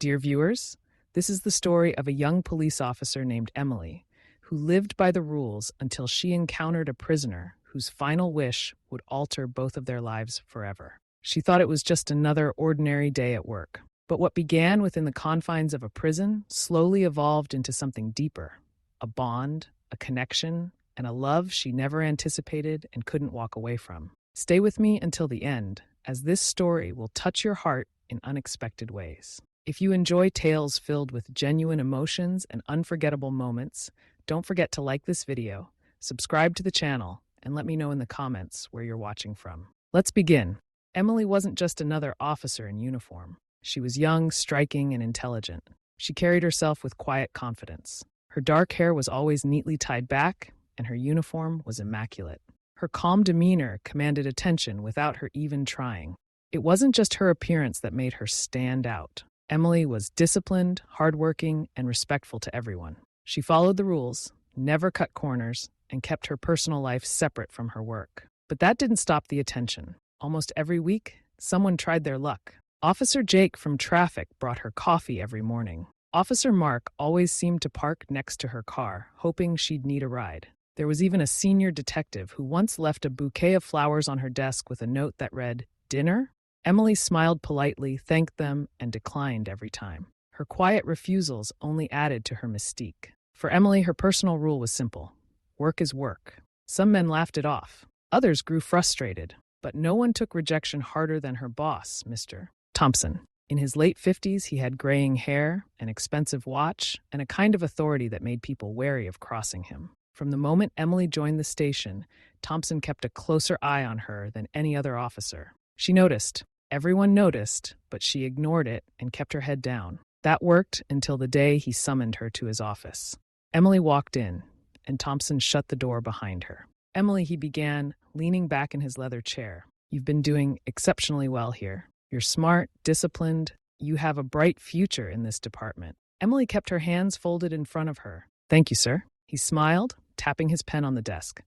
Dear viewers, this is the story of a young police officer named Emily, who lived by the rules until she encountered a prisoner whose final wish would alter both of their lives forever. She thought it was just another ordinary day at work. But what began within the confines of a prison slowly evolved into something deeper, a bond, a connection, and a love she never anticipated and couldn't walk away from. Stay with me until the end, as this story will touch your heart in unexpected ways. If you enjoy tales filled with genuine emotions and unforgettable moments, don't forget to like this video, subscribe to the channel, and let me know in the comments where you're watching from. Let's begin. Emily wasn't just another officer in uniform. She was young, striking, and intelligent. She carried herself with quiet confidence. Her dark hair was always neatly tied back, and her uniform was immaculate. Her calm demeanor commanded attention without her even trying. It wasn't just her appearance that made her stand out. Emily was disciplined, hardworking, and respectful to everyone. She followed the rules, never cut corners, and kept her personal life separate from her work. But that didn't stop the attention. Almost every week, someone tried their luck. Officer Jake from traffic brought her coffee every morning. Officer Mark always seemed to park next to her car, hoping she'd need a ride. There was even a senior detective who once left a bouquet of flowers on her desk with a note that read, "Dinner?" Emily smiled politely, thanked them, and declined every time. Her quiet refusals only added to her mystique. For Emily, her personal rule was simple. Work is work. Some men laughed it off. Others grew frustrated. But no one took rejection harder than her boss, Mr. Thompson. In his late 50s, he had graying hair, an expensive watch, and a kind of authority that made people wary of crossing him. From the moment Emily joined the station, Thompson kept a closer eye on her than any other officer. She noticed. Everyone noticed, but she ignored it and kept her head down. That worked until the day he summoned her to his office. Emily walked in, and Thompson shut the door behind her. "Emily," he began, leaning back in his leather chair. "You've been doing exceptionally well here. You're smart, disciplined. You have a bright future in this department." Emily kept her hands folded in front of her. "Thank you, sir." He smiled, tapping his pen on the desk.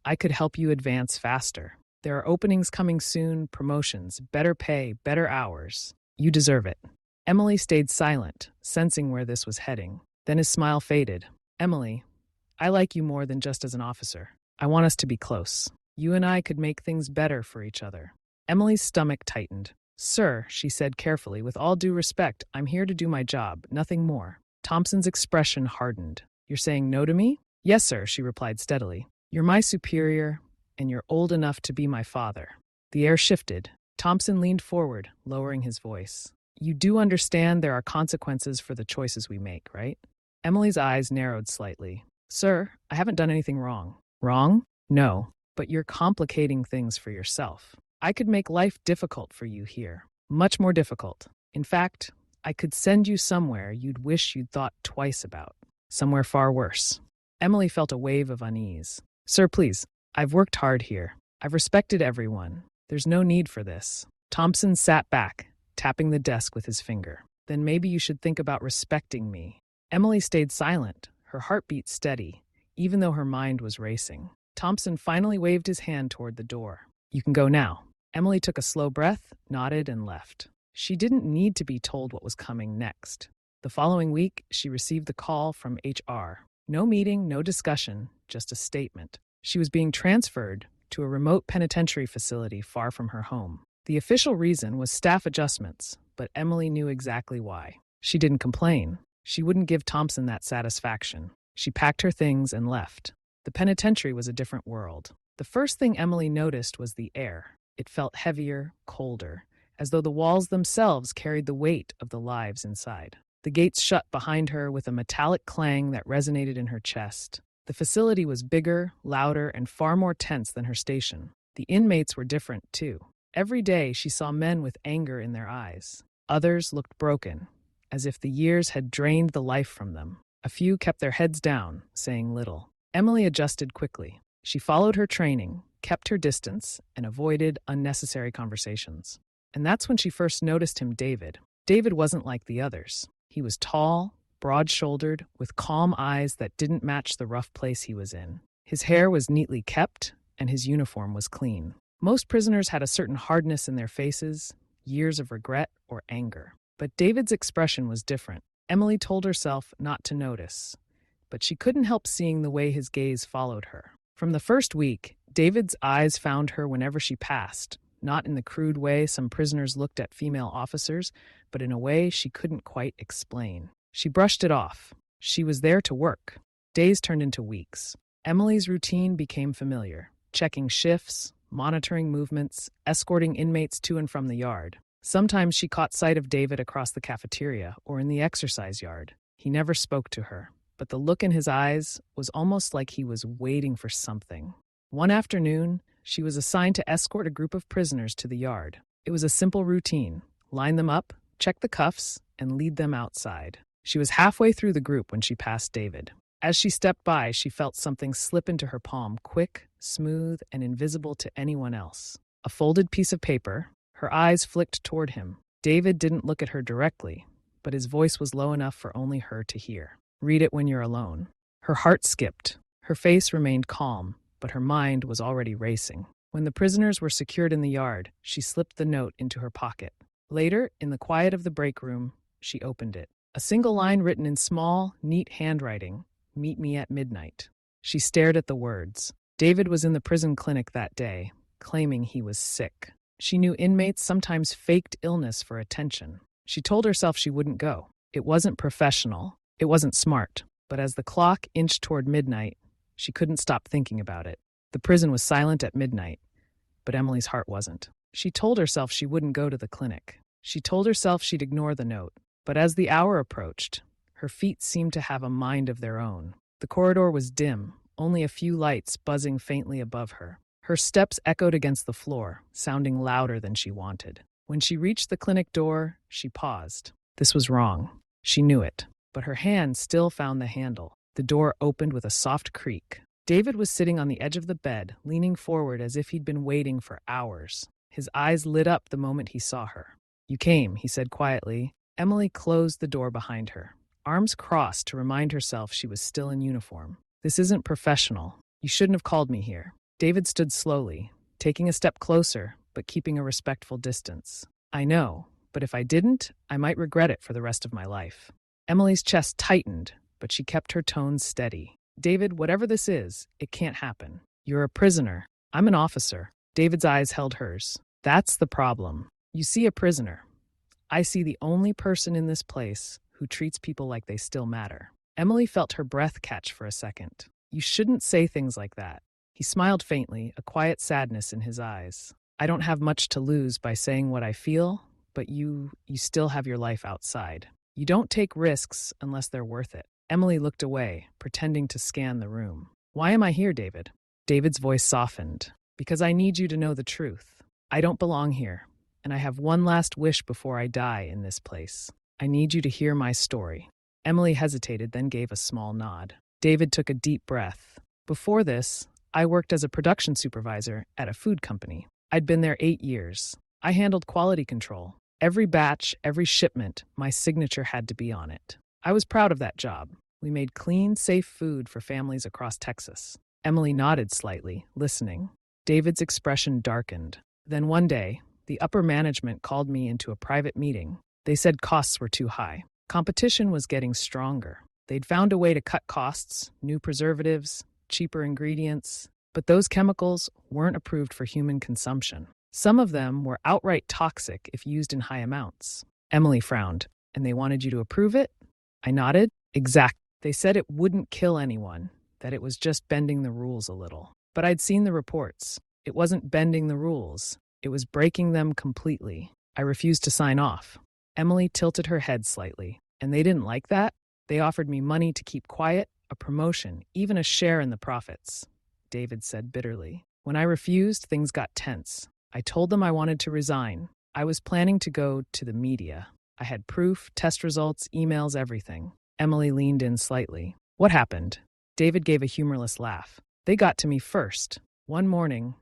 I could help you advance faster. There are openings coming soon, promotions, better pay, better hours. You deserve it." Emily stayed silent, sensing where this was heading. Then his smile faded. "Emily, I like you more than just as an officer. I want us to be close. You and I could make things better for each other." Emily's stomach tightened. "Sir," she said carefully, "with all due respect, I'm here to do my job, nothing more." Thompson's expression hardened. "You're saying no to me?" "Yes, sir," she replied steadily. "You're my superior, and you're old enough to be my father." The air shifted. Thompson leaned forward, lowering his voice. "You do understand there are consequences for the choices we make, right?" Emily's eyes narrowed slightly. "Sir, I haven't done anything wrong." "Wrong? No. But you're complicating things for yourself. I could make life difficult for you here. Much more difficult. In fact, I could send you somewhere you'd wish you'd thought twice about. Somewhere far worse." Emily felt a wave of unease. "Sir, please. I've worked hard here. I've respected everyone. There's no need for this." Thompson sat back, tapping the desk with his finger. "Then maybe you should think about respecting me." Emily stayed silent, her heartbeat steady, even though her mind was racing. Thompson finally waved his hand toward the door. "You can go now." Emily took a slow breath, nodded, and left. She didn't need to be told what was coming next. The following week, she received the call from HR. No meeting, no discussion, just a statement. She was being transferred to a remote penitentiary facility far from her home. The official reason was staff adjustments, but Emily knew exactly why. She didn't complain. She wouldn't give Thompson that satisfaction. She packed her things and left. The penitentiary was a different world. The first thing Emily noticed was the air. It felt heavier, colder, as though the walls themselves carried the weight of the lives inside. The gates shut behind her with a metallic clang that resonated in her chest. The facility was bigger, louder, and far more tense than her station. The inmates were different, too. Every day she saw men with anger in their eyes. Others looked broken, as if the years had drained the life from them. A few kept their heads down, saying little. Emily adjusted quickly. She followed her training, kept her distance, and avoided unnecessary conversations. And that's when she first noticed him, David. David wasn't like the others. He was tall, broad-shouldered, with calm eyes that didn't match the rough place he was in. His hair was neatly kept, and his uniform was clean. Most prisoners had a certain hardness in their faces, years of regret or anger. But David's expression was different. Emily told herself not to notice, but she couldn't help seeing the way his gaze followed her. From the first week, David's eyes found her whenever she passed, not in the crude way some prisoners looked at female officers, but in a way she couldn't quite explain. She brushed it off. She was there to work. Days turned into weeks. Emily's routine became familiar, checking shifts, monitoring movements, escorting inmates to and from the yard. Sometimes she caught sight of David across the cafeteria or in the exercise yard. He never spoke to her, but the look in his eyes was almost like he was waiting for something. One afternoon, she was assigned to escort a group of prisoners to the yard. It was a simple routine: line them up, check the cuffs, and lead them outside. She was halfway through the group when she passed David. As she stepped by, she felt something slip into her palm, quick, smooth, and invisible to anyone else. A folded piece of paper. Her eyes flicked toward him. David didn't look at her directly, but his voice was low enough for only her to hear. Read it when you're alone. Her heart skipped. Her face remained calm, but her mind was already racing. When the prisoners were secured in the yard, she slipped the note into her pocket. Later, in the quiet of the break room, she opened it. A single line written in small, neat handwriting: "Meet me at midnight." She stared at the words. David was in the prison clinic that day, claiming he was sick. She knew inmates sometimes faked illness for attention. She told herself she wouldn't go. It wasn't professional. It wasn't smart. But as the clock inched toward midnight, she couldn't stop thinking about it. The prison was silent at midnight, but Emily's heart wasn't. She told herself she wouldn't go to the clinic. She told herself she'd ignore the note. But as the hour approached, her feet seemed to have a mind of their own. The corridor was dim, only a few lights buzzing faintly above her. Her steps echoed against the floor, sounding louder than she wanted. When she reached the clinic door, she paused. This was wrong. She knew it, but her hand still found the handle. The door opened with a soft creak. David was sitting on the edge of the bed, leaning forward as if he'd been waiting for hours. His eyes lit up the moment he saw her. "You came," he said quietly. Emily closed the door behind her, arms crossed to remind herself she was still in uniform. "This isn't professional. You shouldn't have called me here." David stood slowly, taking a step closer, but keeping a respectful distance. "I know, but if I didn't, I might regret it for the rest of my life." Emily's chest tightened, but she kept her tone steady. "David, whatever this is, it can't happen. You're a prisoner. I'm an officer." David's eyes held hers. "That's the problem. You see a prisoner. I see the only person in this place who treats people like they still matter." Emily felt her breath catch for a second. "You shouldn't say things like that." He smiled faintly, a quiet sadness in his eyes. "I don't have much to lose by saying what I feel, but you still have your life outside. You don't take risks unless they're worth it." Emily looked away, pretending to scan the room. "Why am I here, David?" David's voice softened. "Because I need you to know the truth. I don't belong here, and I have one last wish before I die in this place. I need you to hear my story." Emily hesitated, then gave a small nod. David took a deep breath. "Before this, I worked as a production supervisor at a food company. I'd been there 8 years. I handled quality control. Every batch, every shipment, my signature had to be on it. I was proud of that job. We made clean, safe food for families across Texas." Emily nodded slightly, listening. David's expression darkened. Then one day, the upper management called me into a private meeting. They said costs were too high. Competition was getting stronger. They'd found a way to cut costs, new preservatives, cheaper ingredients, but those chemicals weren't approved for human consumption. Some of them were outright toxic if used in high amounts. Emily frowned. "And they wanted you to approve it?" I nodded. "Exactly. They said it wouldn't kill anyone, that it was just bending the rules a little. But I'd seen the reports. It wasn't bending the rules. It was breaking them completely. I refused to sign off." Emily tilted her head slightly. "And they didn't like that? They offered me money to keep quiet, a promotion, even a share in the profits," David said bitterly. "When I refused, things got tense. I told them I wanted to resign. I was planning to go to the media. I had proof, test results, emails, everything." Emily leaned in slightly. "What happened?" David gave a humorless laugh. "They got to me first. One morning,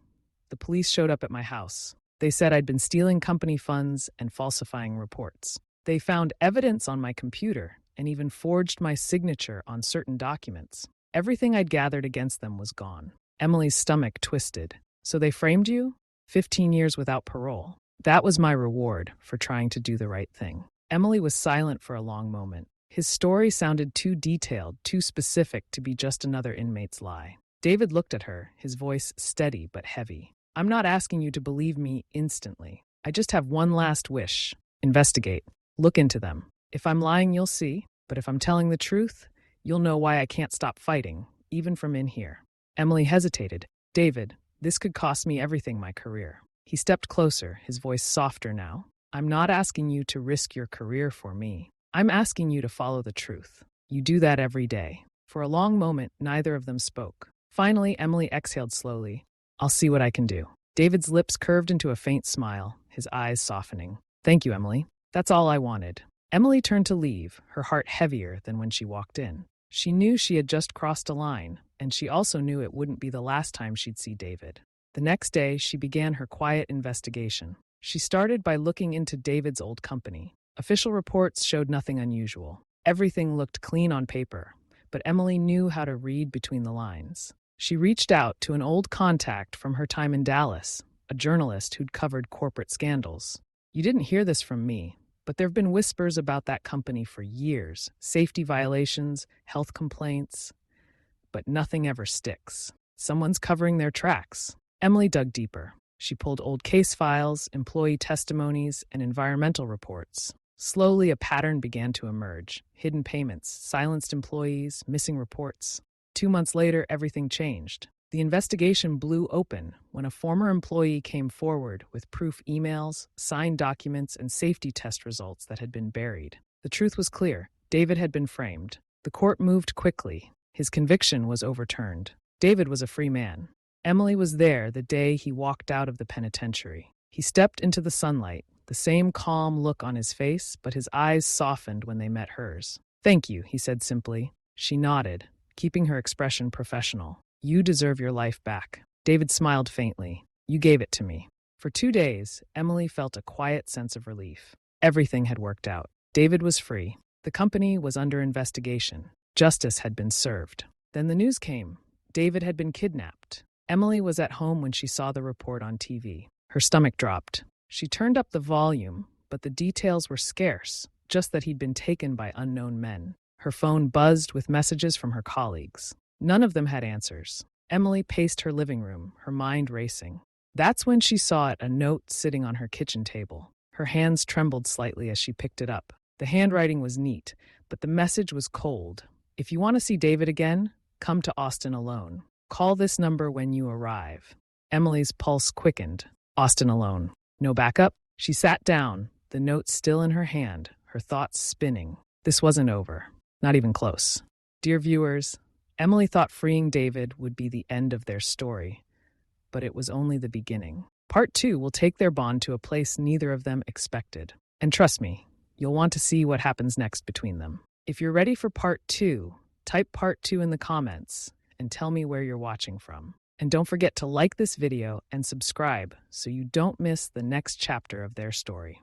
the police showed up at my house. They said I'd been stealing company funds and falsifying reports. They found evidence on my computer and even forged my signature on certain documents. Everything I'd gathered against them was gone." Emily's stomach twisted. "So they framed you? 15 years without parole. That was my reward for trying to do the right thing." Emily was silent for a long moment. His story sounded too detailed, too specific to be just another inmate's lie. David looked at her, his voice steady but heavy. I'm not asking you to believe me instantly. I just have one last wish. Investigate. Look into them. If I'm lying, you'll see. But if I'm telling the truth, you'll know why I can't stop fighting, even from in here. Emily hesitated. David, this could cost me everything, my career. He stepped closer, his voice softer now. I'm not asking you to risk your career for me. I'm asking you to follow the truth. You do that every day. For a long moment, neither of them spoke. Finally, Emily exhaled slowly. I'll see what I can do. David's lips curved into a faint smile, his eyes softening. Thank you, Emily. That's all I wanted. Emily turned to leave, her heart heavier than when she walked in. She knew she had just crossed a line, and she also knew it wouldn't be the last time she'd see David. The next day, she began her quiet investigation. She started by looking into David's old company. Official reports showed nothing unusual. Everything looked clean on paper, but Emily knew how to read between the lines. She reached out to an old contact from her time in Dallas, a journalist who'd covered corporate scandals. You didn't hear this from me, but there have been whispers about that company for years. Safety violations, health complaints, but nothing ever sticks. Someone's covering their tracks. Emily dug deeper. She pulled old case files, employee testimonies, and environmental reports. Slowly, a pattern began to emerge. Hidden payments, silenced employees, missing reports. 2 months later, everything changed. The investigation blew open when a former employee came forward with proof emails, signed documents, and safety test results that had been buried. The truth was clear. David had been framed. The court moved quickly. His conviction was overturned. David was a free man. Emily was there the day he walked out of the penitentiary. He stepped into the sunlight, the same calm look on his face, but his eyes softened when they met hers. Thank you, he said simply. She nodded, keeping her expression professional. You deserve your life back. David smiled faintly. You gave it to me. For 2 days, Emily felt a quiet sense of relief. Everything had worked out. David was free. The company was under investigation. Justice had been served. Then the news came. David had been kidnapped. Emily was at home when she saw the report on TV. Her stomach dropped. She turned up the volume, but the details were scarce, just that he'd been taken by unknown men. Her phone buzzed with messages from her colleagues. None of them had answers. Emily paced her living room, her mind racing. That's when she saw it, a note sitting on her kitchen table. Her hands trembled slightly as she picked it up. The handwriting was neat, but the message was cold. If you want to see David again, come to Austin alone. Call this number when you arrive. Emily's pulse quickened. Austin alone. No backup? She sat down, the note still in her hand, her thoughts spinning. This wasn't over. Not even close. Dear viewers, Emily thought freeing David would be the end of their story, but it was only the beginning. Part 2 will take their bond to a place neither of them expected. And trust me, you'll want to see what happens next between them. If you're ready for Part 2, type Part 2 in the comments and tell me where you're watching from. And don't forget to like this video and subscribe so you don't miss the next chapter of their story.